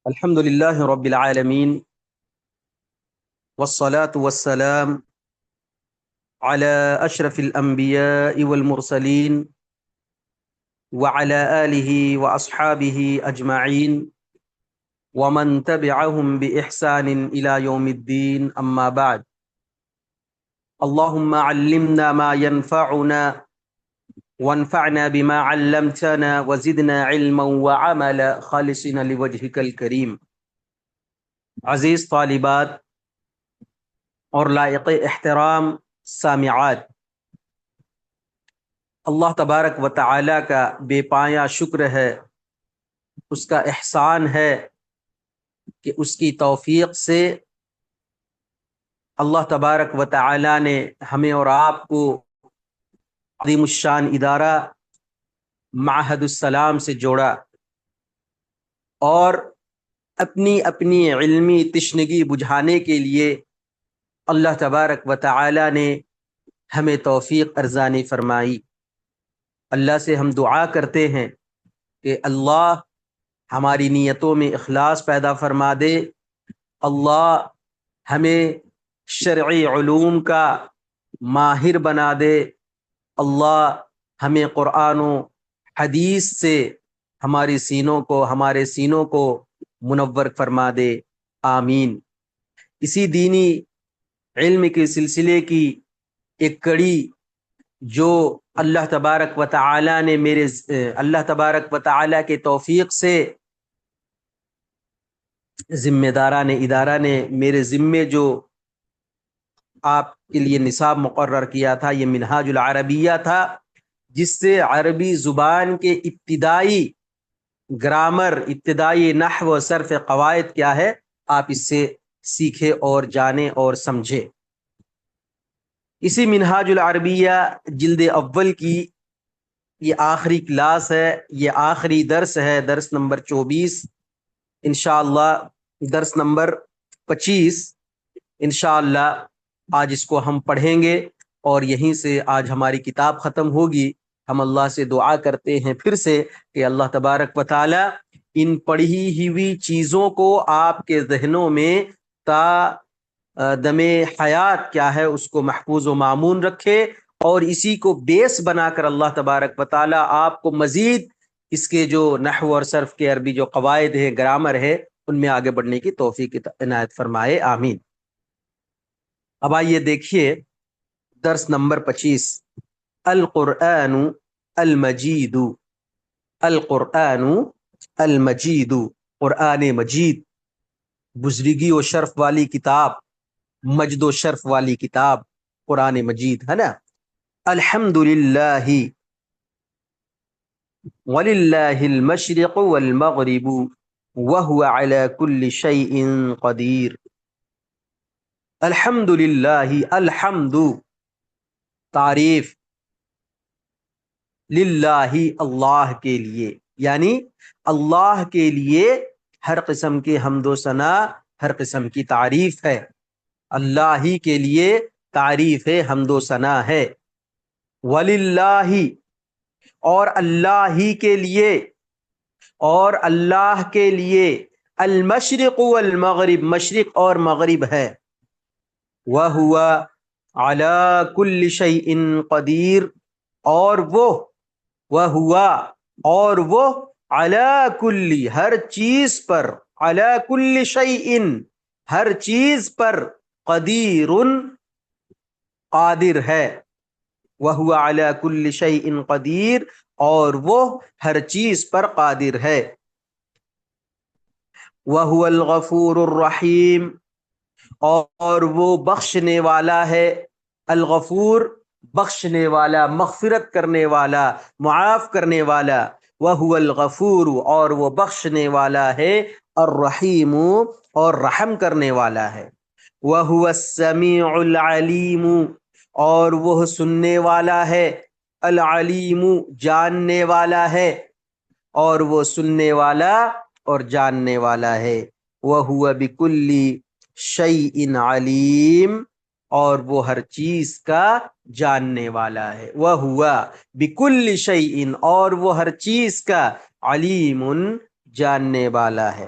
الحمد لله رب العالمين والصلاة والسلام على أشرف الأنبياء والمرسلين وعلى آله وأصحابه أجمعين ومن تبعهم بإحسان إلى يوم الدين أما بعد. اللهم علمنا ما ينفعنا وانفعنا بما علمتنا وزدنا علما وعملا خالصين لوجهك الكريم. عزیز طالبات اور لائق احترام سامعات، اللہ تبارک و تعالی کا بے پایا شکر ہے، اس کا احسان ہے کہ اس کی توفیق سے اللہ تبارک و تعالی نے ہمیں اور آپ کو عظیم الشان ادارہ معہد السلام سے جوڑا اور اپنی اپنی علمی تشنگی بجھانے کے لیے اللہ تبارک و تعالی نے ہمیں توفیق ارزانی فرمائی۔ اللہ سے ہم دعا کرتے ہیں کہ اللہ ہماری نیتوں میں اخلاص پیدا فرما دے، اللہ ہمیں شرعی علوم کا ماہر بنا دے، اللہ ہمیں قرآن و حدیث سے ہمارے سینوں کو منور فرما دے، آمین۔ اسی دینی علم کے سلسلے کی ایک کڑی جو اللہ تبارک و تعالی نے اللہ تبارک و تعالی کے توفیق سے ذمہ داران ادارہ نے میرے ذمے جو آپ کے لیے نصاب مقرر کیا تھا، یہ منہاج العربیہ تھا، جس سے عربی زبان کے ابتدائی گرامر، ابتدائی نحو و صرف قواعد کیا ہے، آپ اس سے سیکھے اور جانے اور سمجھے۔ اسی منہاج العربیہ جلد اول کی یہ آخری کلاس ہے، یہ آخری درس ہے، درس نمبر 24، انشاءاللہ درس نمبر 25 انشاءاللہ آج اس کو ہم پڑھیں گے اور یہیں سے آج ہماری کتاب ختم ہوگی۔ ہم اللہ سے دعا کرتے ہیں پھر سے کہ اللہ تبارک و تعالی ان پڑھی ہوئی چیزوں کو آپ کے ذہنوں میں تا دم حیات کیا ہے اس کو محفوظ و مامون رکھے، اور اسی کو بیس بنا کر اللہ تبارک و تعالی آپ کو مزید اس کے جو نحو اور صرف کے عربی جو قواعد ہیں، گرامر ہے، ان میں آگے بڑھنے کی توفیق عنایت فرمائے، آمین۔ اب آئیے دیکھیے درس نمبر 25، القرآن المجید، القرآن المجید، قرآن مجید، بزرگی و شرف والی کتاب، مجد و شرف والی کتاب قرآن مجید ہے نا۔ الحمد للہ وللہ المشرق والمغرب وهو على كل شيء قدیر۔ الحمد للہ، الحمد تعریف، للہ اللہ کے لیے، یعنی اللہ کے لیے ہر قسم کی حمد و ثنا، ہر قسم کی تعریف ہے، اللہ ہی کے لیے تعریف ہے، حمد و ثنا ہے۔ وللہ، اور اللہ ہی کے لیے، اور اللہ کے لیے، المشرق والمغرب، مشرق اور مغرب ہے، وہو علی کل شیء قدیر، اور وہ علی کل، ہر چیز پر، علی کل شیء، ہر چیز پر، قدیر، قادر ہے، وہو علی کل شیء قدیر، اور وہ ہر چیز پر قادر ہے۔ وہو الغفور الرحیم، اور وہ بخشنے والا ہے، الغفور بخشنے والا، مغفرت کرنے والا، معاف کرنے والا، وہو الغفور، اور وہ بخشنے والا ہے، الرحیم، اور رحم کرنے والا ہے، وہو السمیع العلیم، اور وہ سننے والا ہے، العلیم، جاننے والا ہے، اور وہ سننے والا اور جاننے والا ہے، وہو بکل شیء علیم، اور وہ ہر چیز کا جاننے والا ہے، وہو بکل شیء، اور وہ ہر چیز کا علیم، جاننے والا ہے۔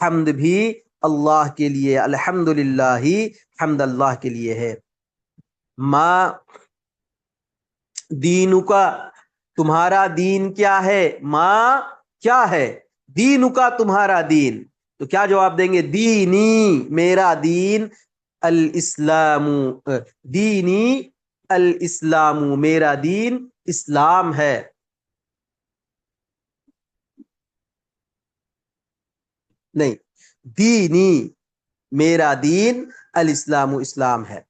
حمد بھی اللہ کے لیے، الحمدللہ حمد اللہ کے لیے ہے۔ ما دینو کا، تمہارا دین کیا ہے، ما کیا ہے، دینو کا تمہارا دین، تو کیا جواب دیں گے؟ دینی میرا دین، الاسلام دینی الاسلام میرا دین اسلام ہے۔ نہیں، دینی میرا دین الاسلام اسلام ہے۔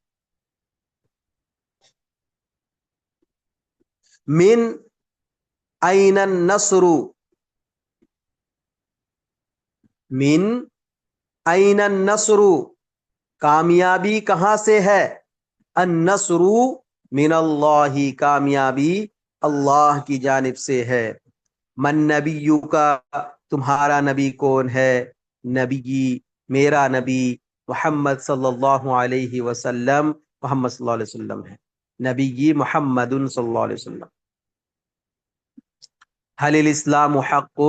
من این النصر، من این النصر، کامیابی کہاں سے ہے؟ النصر من اللہ، کامیابی اللہ کی جانب سے ہے۔ من نبیو کا، تمہارا نبی کون ہے؟ نبی میرا نبی محمد صلی اللہ علیہ وسلم، محمد صلی اللہ علیہ وسلم ہے، نبی محمد صلی اللہ علیہ وسلم۔ حل الاسلام حق،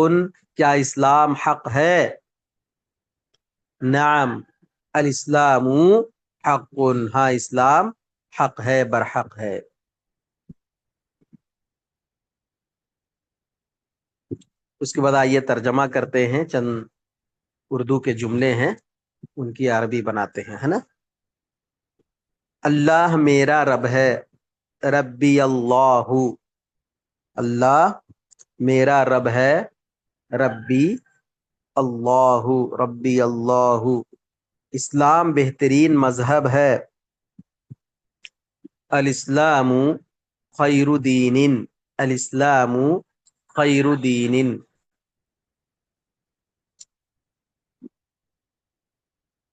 کیا اسلام حق ہے؟ نعم الاسلام حق، ہاں اسلام حق ہے، برحق ہے۔ اس کے بعد آئیے ترجمہ کرتے ہیں، چند اردو کے جملے ہیں ان کی عربی بناتے ہیں، ہے نا۔ اللہ میرا رب ہے، ربی اللہ، اللہ میرا رب ہے، ربی اللہ، ربی اللہ۔ اسلام بہترین مذہب ہے، الاسلام خیر دین، الاسلام خیر دین۔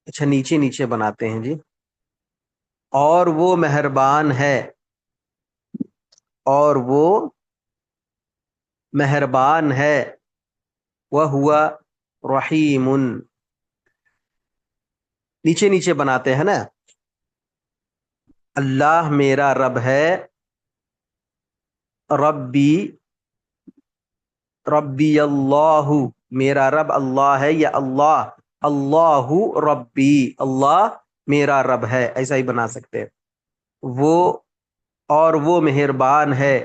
اچھا نیچے نیچے بناتے ہیں جی۔ اور وہ مہربان ہے، اور وہ مہربان ہے، وہو رحیم، نیچے نیچے بناتے ہیں نا۔ اللہ میرا رب ہے، ربی ربی اللہ، میرا رب اللہ ہے، یا اللہ اللہ ربی، اللہ میرا رب ہے، ایسا ہی بنا سکتے ہیں۔ وہ، اور وہ مہربان ہے،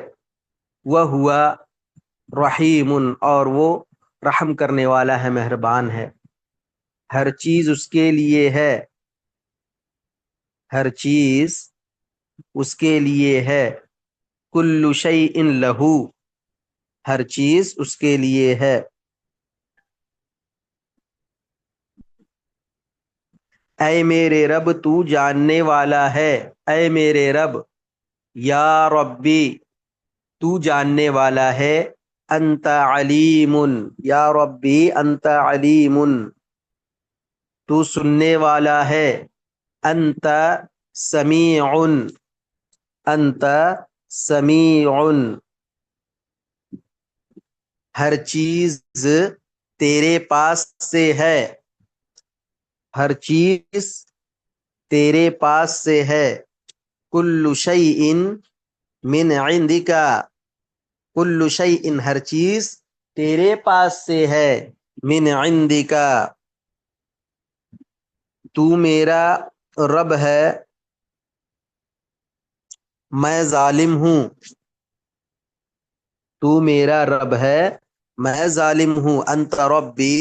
وہ ہوا رحیم، اور وہ رحم کرنے والا ہے، مہربان ہے۔ ہر چیز اس کے لیے ہے، ہر چیز اس کے لیے ہے، کل شیء لہو، ہر چیز اس کے لیے ہے۔ اے میرے رب تو جاننے والا ہے، اے میرے رب، یا ربی تو جاننے والا ہے، انت علیم، یا ربی انت علیم تو سننے والا ہے، انت سمیع، انت سمیع ہر چیز تیرے پاس سے ہے، ہر چیز تیرے پاس سے ہے، کل شیء من عندک، کل شیء ہر چیز تیرے پاس سے ہے، من عندک تو میرا رب ہے، میں ظالم ہوں، تو میرا رب ہے، میں ظالم ہوں، انت ربی،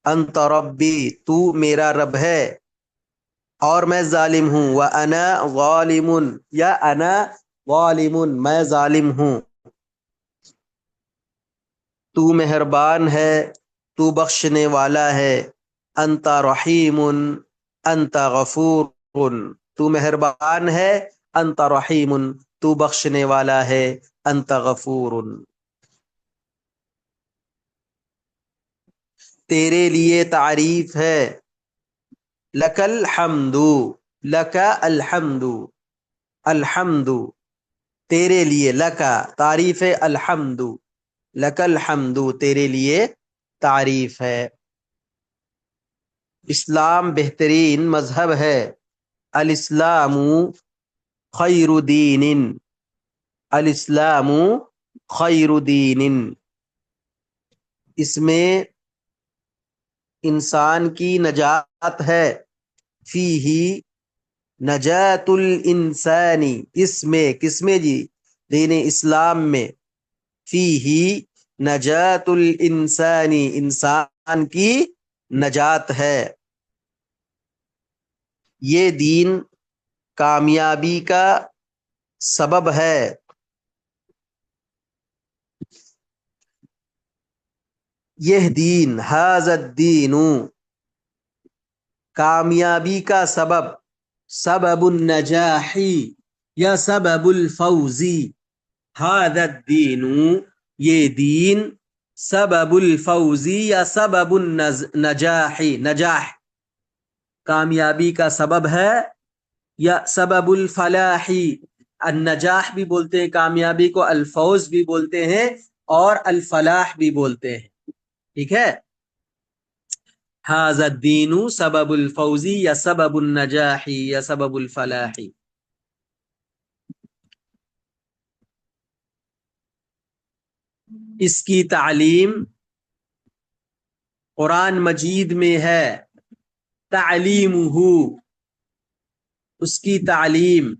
انت ربی تو میرا رب ہے اور میں ظالم ہوں، وانا ظالم، یا انا ظالم میں ظالم ہوں۔ تو مہربان ہے، تو بخشنے والا ہے، انت رحیم، انت غفور، تو مہربان ہے، انت رحیم تو بخشنے والا ہے، انت غفور۔ تیرے لیے تعریف ہے، لک الحمد، لک الحمد، الحمد تیرے لیے، لکا تعریف ہے، الحمد لک الحمد تیرے لیے تعریف ہے۔ اسلام بہترین مذہب ہے، الاسلام خیر دین، الاسلام خیر دین، اس میں انسان کی نجات ہے، فی ہی نجات الانسانی، کس میں جی؟ دین اسلام میں، فی ہی نجات الانسانی، انسان کی نجات ہے، یہ دین کامیابی کا سبب ہے، یہ دین، ھذا الدین، کامیابی کا سبب، سبب النجاحی یا سبب الفوزی، ھذا الدین، یہ دین، سبب الفوزی یا سبب النجاحی، نجاح کامیابی کا سبب ہے، یا سبب الفلاحی، النجاح بھی بولتے ہیں کامیابی کو، الفوز بھی بولتے ہیں اور الفلاح بھی بولتے ہیں، ٹھیک ہے؟ ھذا الدین سبب الفوزی یا سبب النجاحی یا سبب الفلاحی۔ اس کی تعلیم قرآن مجید میں ہے، تعلیمہ، اس کی تعلیم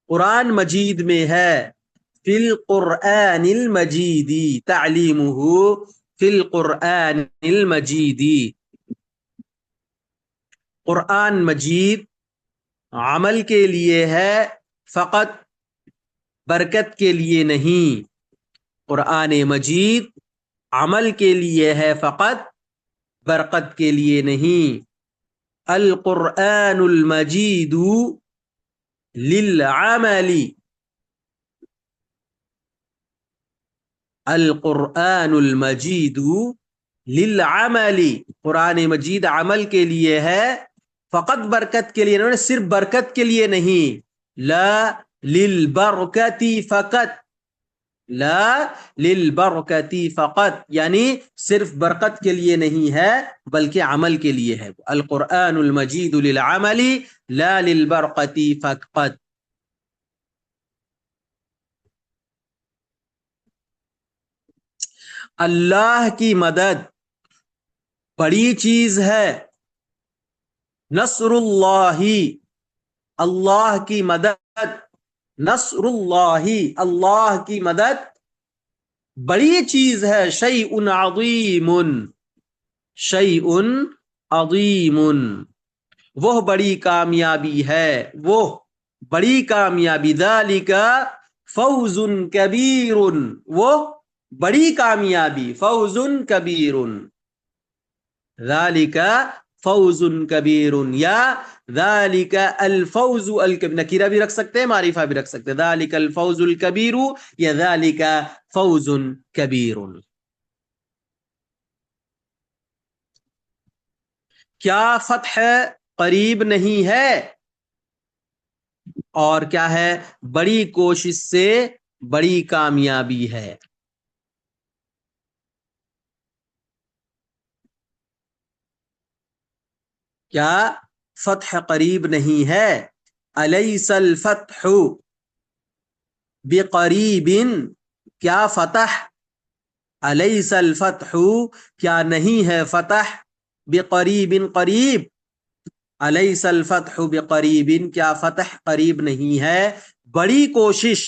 قرآن مجید میں ہے، فی القرآن المجید، تعلیمہ فی القرآن المجید، قرآن مجید عمل کے لیے ہے، فقط برکت کے لیے نہیں، قرآن مجید عمل کے لیے ہے، فقط برکت کے لیے نہیں، القرآن المجید للعمل، القرآن المجید للعمل، قرآن مجید عمل کے لیے ہے، فقط برکت کے لیے، انہوں نے صرف برکت کے لیے نہیں، لا للبرکتی فقط، لا للبرکتی فقط، یعنی صرف برکت کے لیے نہیں ہے بلکہ عمل کے لیے ہے، القرآن المجید للعمل لا للبرکتی فقط۔ اللہ کی مدد بڑی چیز ہے، نصر اللہ، اللہ کی مدد، نصر اللہ، اللہ کی مدد بڑی چیز ہے، شیء عظیم، شیء عظیم، وہ بڑی کامیابی ہے، وہ بڑی کامیابی، ذالک فوز کبیر، وہ بڑی کامیابی، فوز کبیر، ذالک فوز کبیر، یا ذالک الفوز الکبیر، نکیرہ بھی رکھ سکتے ہیں، معرفہ بھی رکھ سکتے ہیں، ذالک الفوز الکبیر یا ذالک فوز کبیر۔ کیا فتح قریب نہیں ہے؟ اور کیا ہے؟ بڑی کوشش سے بڑی کامیابی ہے۔ کیا فتح قریب نہیں ہے؟ الیس الفتح بقریب، کیا فتح، الیس الفتح، کیا نہیں ہے فتح، بقریب، قریب، الیس الفتح بقریب، کیا فتح قریب نہیں ہے، بڑی کوشش،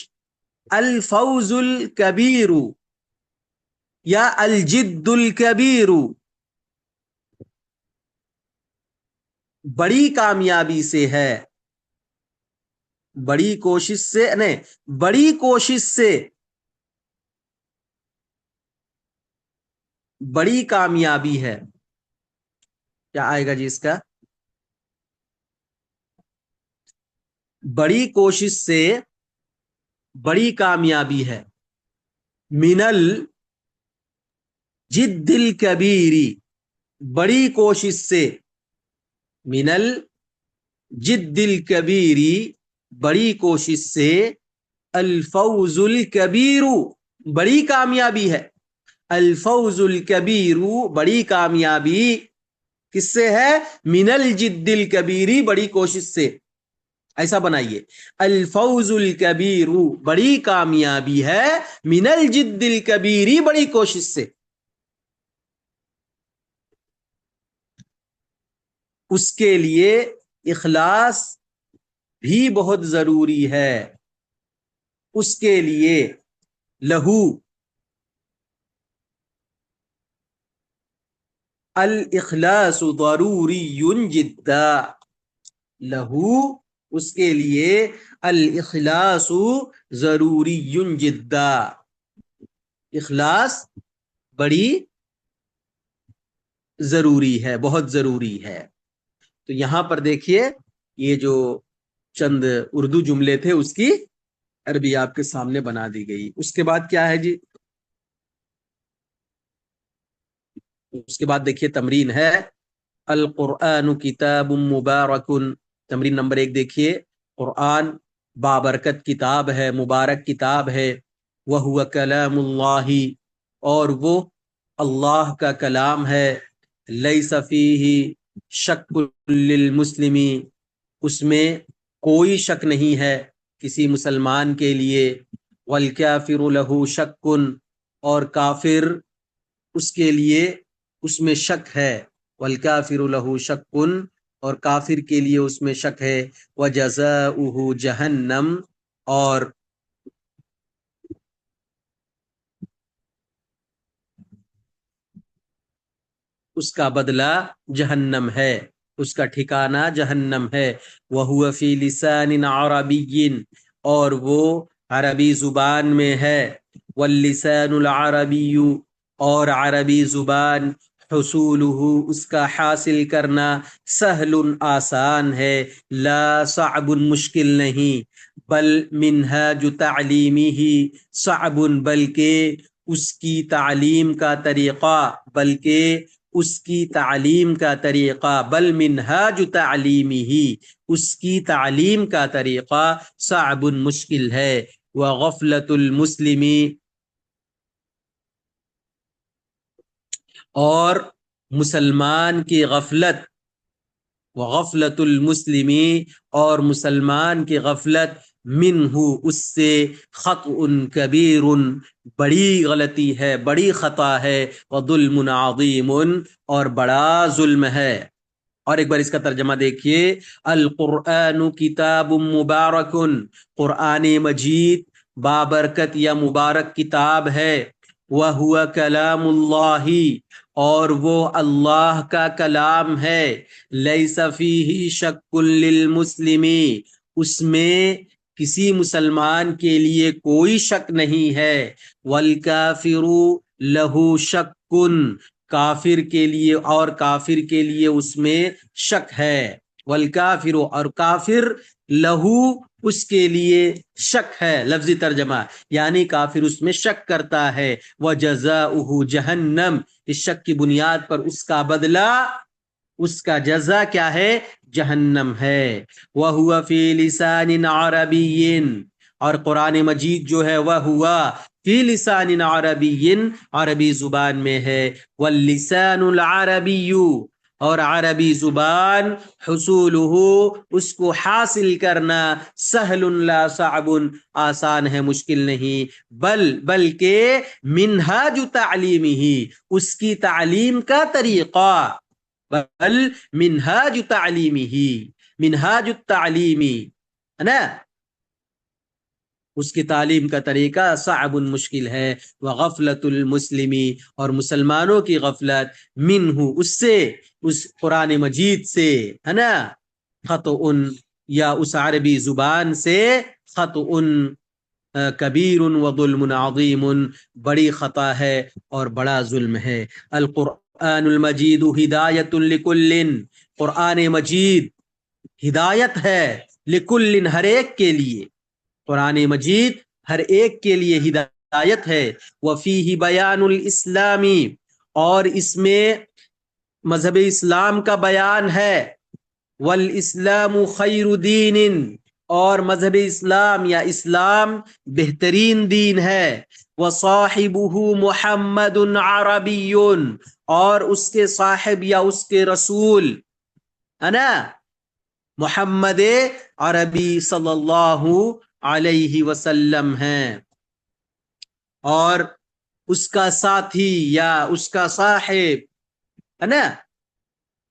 الفوز الکبیر یا الجد الکبیر، بڑی کامیابی سے ہے، بڑی کوشش سے نہیں، بڑی کوشش سے بڑی کامیابی ہے، کیا آئے گا جی اس کا؟ بڑی کوشش سے بڑی کامیابی ہے، من الجد الکبیر، بڑی کوشش سے، من الجد الکبیر، بڑی کوشش سے، الفوز الکبیر، بڑی کامیابی ہے، الفوز الکبیر، بڑی کامیابی کس سے ہے؟ من الجد الکبیر، بڑی کوشش سے، ایسا بنائیے، الفوز الکبیر، بڑی کامیابی ہے، من الجد الکبیر، بڑی کوشش سے، اس کے لیے اخلاص بھی بہت ضروری ہے، اس کے لیے لہو الاخلاص ضروری جدا، لہو اس کے لیے الاخلاص ضروری جدا، اخلاص بڑی ضروری ہے، بہت ضروری ہے۔ تو یہاں پر دیکھیے یہ جو چند اردو جملے تھے اس کی عربی آپ کے سامنے بنا دی گئی۔ اس کے بعد کیا ہے جی؟ اس کے بعد دیکھیے تمرین ہے القرآن کتاب مبارک، تمرین نمبر 1 دیکھیے، قرآن بابرکت کتاب ہے، مبارک کتاب ہے، وہو کلام اللہ، اور وہ اللہ کا کلام ہے، لیس فیہ شک للمسلم، اس میں کوئی شک نہیں ہے کسی مسلمان کے لیے، والکافر لہ شک، اور کافر اس کے لیے اس میں شک ہے، والکافر لہ شک، اور کافر کے لیے اس میں شک ہے، وجزاؤہ جہنم، اور اس کا بدلہ جہنم ہے، اس کا ٹھکانہ جہنم ہے، وَهُوَ فِي لِسَانٍ عَرَبِيٍّ، اور وہ عربی زبان میں ہے، وَاللِّسَانُ الْعَرَبِيُّ، اور عربی زبان، حصولہ اس کا حاصل کرنا، سہل آسان ہے، لا صعب مشکل نہیں، بل منہاج تعلیمہ صعب، بلکہ اس کی تعلیم کا طریقہ، بلکہ اس کی تعلیم کا طریقہ، بل منہاج تعلیمہ، اس کی تعلیم کا طریقہ، صعب مشکل ہے، وغفلۃ المسلم، اور مسلمان کی غفلت، وغفلۃ المسلم، اور مسلمان کی غفلت، منہ اس سے، خطأ کبیر، بڑی غلطی ہے، بڑی خطا ہے، وظلم عظیم، اور بڑا ظلم ہے۔ اور ایک بار اس کا ترجمہ دیکھیے، القرآن کتاب مبارک، قرآن مجید بابرکت یا مبارک کتاب ہے، وہو کلام اللہ، اور وہ اللہ کا کلام ہے، لیس فیہ شک للمسلم، اس میں کسی مسلمان کے لیے کوئی شک نہیں ہے، والکافر لہ شک، کافر کے لیے، اور کافر کے لیے اس میں شک ہے، والکافر، اور کافر لہو اس کے لیے شک ہے، لفظی ترجمہ یعنی کافر اس میں شک کرتا ہے، وجزاؤہ جہنم، اس شک کی بنیاد پر اس کا بدلہ، اس کا جزا کیا ہے؟ جہنم ہے، وَهُوَ فِي لِسَانٍ عَرَبِيٍّ، اور قرآن مجید جو ہے وہ ہوا فی لسان عربی، عربی زبان میں ہے، واللسان العربی، اور عربی زبان، حصولہ اس کو حاصل کرنا، سہل لا صعب، آسان ہے مشکل نہیں، بلکہ منہاج تعلیمہ، اس کی تعلیم کا طریقہ، بل منہاج تعلیمہ، منہاج التعلیم ہے نا، اس کی تعلیم کا طریقہ صعب مشکل ہے، وغفلۃ المسلم، اور مسلمانوں کی غفلت، منہ اس سے، اس قرآن مجید سے، ہے نا، خطأ، یا اس عربی زبان سے، خطأ کبیر وظلم عظیم، بڑی خطا ہے اور بڑا ظلم ہے۔ القرآن المجید ہدایت لکل، قرآن مجید ہدایت ہے، لکل ہر ایک کے لیے، قرآن مجید ہر ایک کے لیے ہدایت ہے، وفیہ بیان الاسلامی، اور اس میں مذہب اسلام کا بیان ہے، والاسلام خیر دین، اور مذہب اسلام یا اسلام بہترین دین ہے، وصاحبہ محمد عربی، اور اس کے صاحب یا اس کے رسول ہے نا محمد عربی صلی اللہ علیہ وسلم ہیں، اور اس کا ساتھی یا اس کا صاحب ہے نا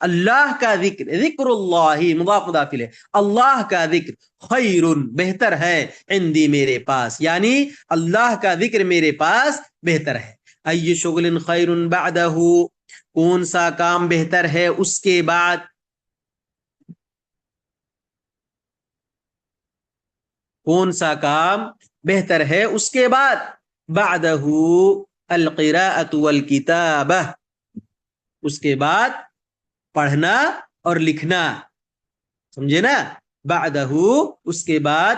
اللہ کا ذکر، ذکر اللہ مضاف مضاف الیہ، اللہ کا ذکر خیر بہتر ہے، عندی میرے پاس، یعنی اللہ کا ذکر میرے پاس بہتر ہے۔ ای شغل خیر بعدہ، کون سا کام بہتر ہے اس کے بعد، کون سا کام بہتر ہے اس کے بعد، بعدہ القراءۃ والکتابہ، اس کے بعد پڑھنا اور لکھنا، سمجھے نا، بعدہ اس کے بعد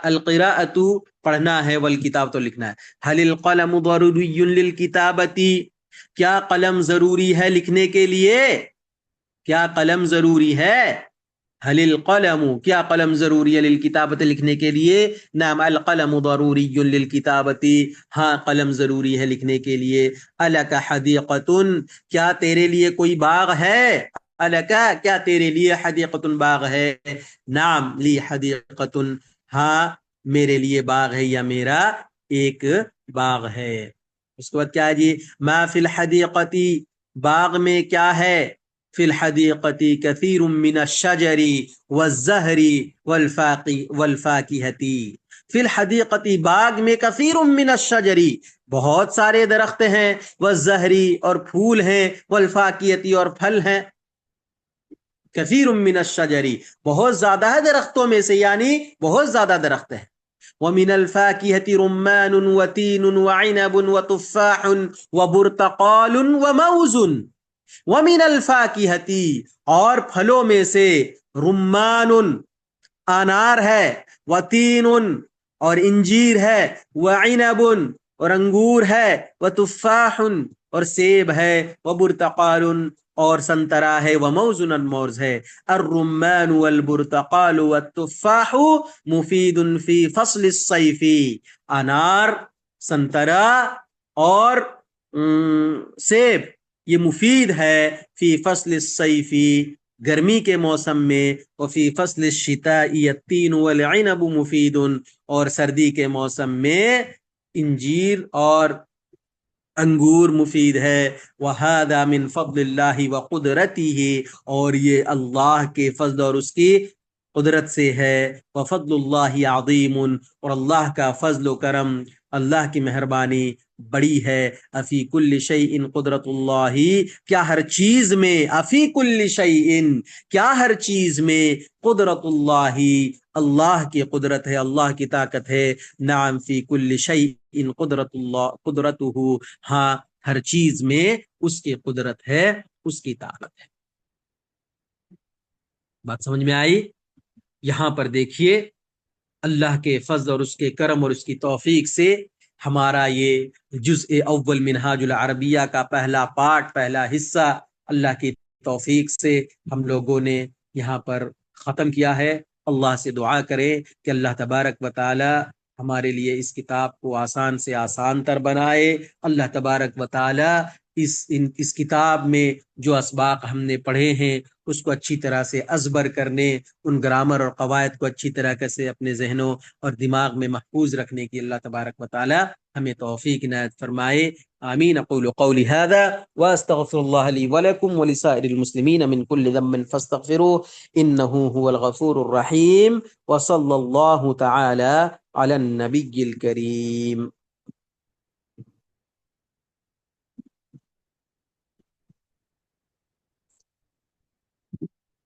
القراءۃ پڑھنا ہے، والکتاب تو لکھنا ہے۔ هل القلم ضروری للکتابۃ، کیا قلم ضروری ہے لکھنے کے لیے، کیا قلم ضروری ہے، هل القلم کیا قلم ضروری ہے للکتابۃ لکھنے کے لیے، نعم القلم ضروری للکتابۃ، ہاں قلم ضروری ہے لکھنے کے لیے۔ الک حدیقۃ کیا تیرے لیے کوئی باغ ہے، الک کیا تیرے لیے حدیقۃ باغ ہے، نعم لی حدیقۃ ہاں میرے لیے باغ ہے یا میرا ایک باغ ہے۔ اس کے بعد کیا ہے جی، ما فی الحدیقۃ باغ میں کیا ہے، فی الحدیقۃ کثیر من الشجر والزہر والفاکہۃ، فی الحدیقۃ باغ میں کثیر من الشجر بہت سارے درخت ہیں، والزہر اور پھول ہیں، والفاکہۃ اور پھل ہیں، کثیر من الشجر بہت زیادہ ہے درختوں میں سے، یعنی بہت زیادہ درخت ہے۔ ومن الفاکہۃ رمان وتین وعنب وتفاح وبرتقال وموز، ومن الفاکہۃ اور پھلوں میں سے، رمان انار ہے، وتین اور انجیر ہے، وعنب اور انگور ہے، وتفاح اور سیب ہے، وبرتقال اور سنترا ہے، وموز موز ہے۔ الرمان والبرتقال والتفاح مفید فی فصل الصیف، انار، سنترا اور سیب یہ مفید ہے، فی فصل الصیف گرمی کے موسم میں، وفی فصل الشتاء التین والعنب مفید اور سردی کے موسم میں انجیر اور انگور مفید ہے۔ وَهَذَا مِن فضل اللہ وقدرتہ اور یہ اللہ کے فضل اور اس کی قدرت سے ہے۔ وفضل اللہ عظیم اور اللہ کا فضل و کرم، اللہ کی مہربانی بڑی ہے۔ افی کل شیء قدرت اللہ کیا ہر چیز میں، افی کل شیء کیا ہر چیز میں، قدرت اللہ اللہ کی قدرت ہے، اللہ کی طاقت ہے۔ نعم فی کل شیء قدرت اللہ قدرتہ ہاں ہر چیز میں اس کی قدرت ہے، اس کی طاقت ہے۔ بات سمجھ میں آئی؟ یہاں پر دیکھیے اللہ کے فضل اور اس کے کرم اور اس کی توفیق سے ہمارا یہ جزء اول منہاج العربیہ کا پہلا پارٹ، پہلا حصہ اللہ کی توفیق سے ہم لوگوں نے یہاں پر ختم کیا ہے۔ اللہ سے دعا کریں کہ اللہ تبارک و تعالی ہمارے لیے اس کتاب کو آسان سے آسان تر بنائے۔ اللہ تبارک و تعالی اس کتاب میں جو اسباق ہم نے پڑھے ہیں اس کو اچھی طرح سے ازبر کرنے، ان گرامر اور قواعد کو اچھی طرح سے اپنے ذہنوں اور دماغ میں محفوظ رکھنے کی اللہ تبارک و تعالی ہمیں توفیق عنایت فرمائے۔ آمین۔ اقول قولی هذا واستغفر الله لي ولكم ولسائر المسلمين من كل ذنب فاستغفروه انه هو الغفور الرحيم، وصلى الله تعالى على النبي الكريم۔